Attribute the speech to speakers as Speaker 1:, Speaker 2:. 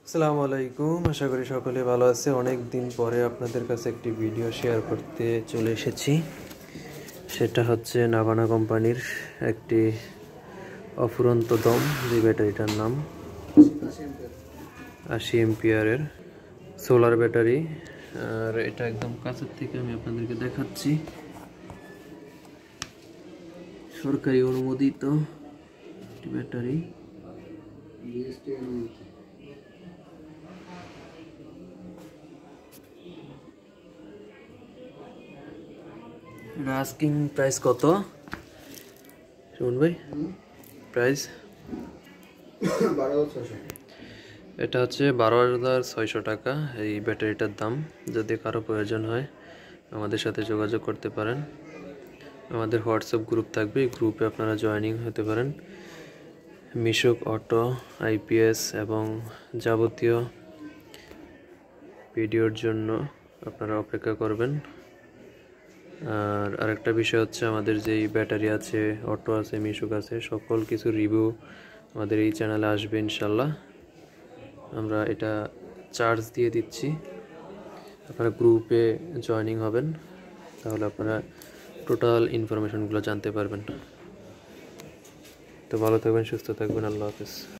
Speaker 1: আসসালামু আলাইকুম, আশা করি সকলে ভালো আছে। অনেক দিন পরে আপনাদের কাছে একটি ভিডিও শেয়ার করতে চলে এসেছি। সেটা হচ্ছে নাভানা কোম্পানির একটি অফুরন্ত দম, যে ব্যাটারিটার নাম 80 এম্পিয়ারের সোলার ব্যাটারি। আর এটা একদম কাছের থেকে আমি আপনাদেরকে দেখাচ্ছি। সরকারি অনুমোদিত একটি ব্যাটারি। আস্কিং প্রাইস কত শুনুন ভাই? প্রাইস এটা হচ্ছে 12,600 টাকা এই ব্যাটারিটার দাম। যদি কারো প্রয়োজন হয় আমাদের সাথে যোগাযোগ করতে পারেন। আমাদের হোয়াটসঅ্যাপ গ্রুপ থাকবে, এই গ্রুপে আপনারা জয়েনিং হতে পারেন। মিশুক অটো, আইপিএস এবং যাবতীয় ভিডিওর জন্য আপনারা অপেক্ষা করবেন। আর আরেকটা বিষয় হচ্ছে, আমাদের যেই ব্যাটারি আছে, অটো আছে, মিশুক আছে, সকল কিছু রিভিউ আমাদের এই চ্যানেলে আসবে ইনশাল্লাহ। আমরা এটা চার্জ দিয়ে দিচ্ছি, আপনারা গ্রুপে জয়েনিং হবেন, তাহলে আপনারা টোটাল ইনফরমেশনগুলো জানতে পারবেন। তো ভালো থাকবেন, সুস্থ থাকবেন, আল্লাহ হাফেজ।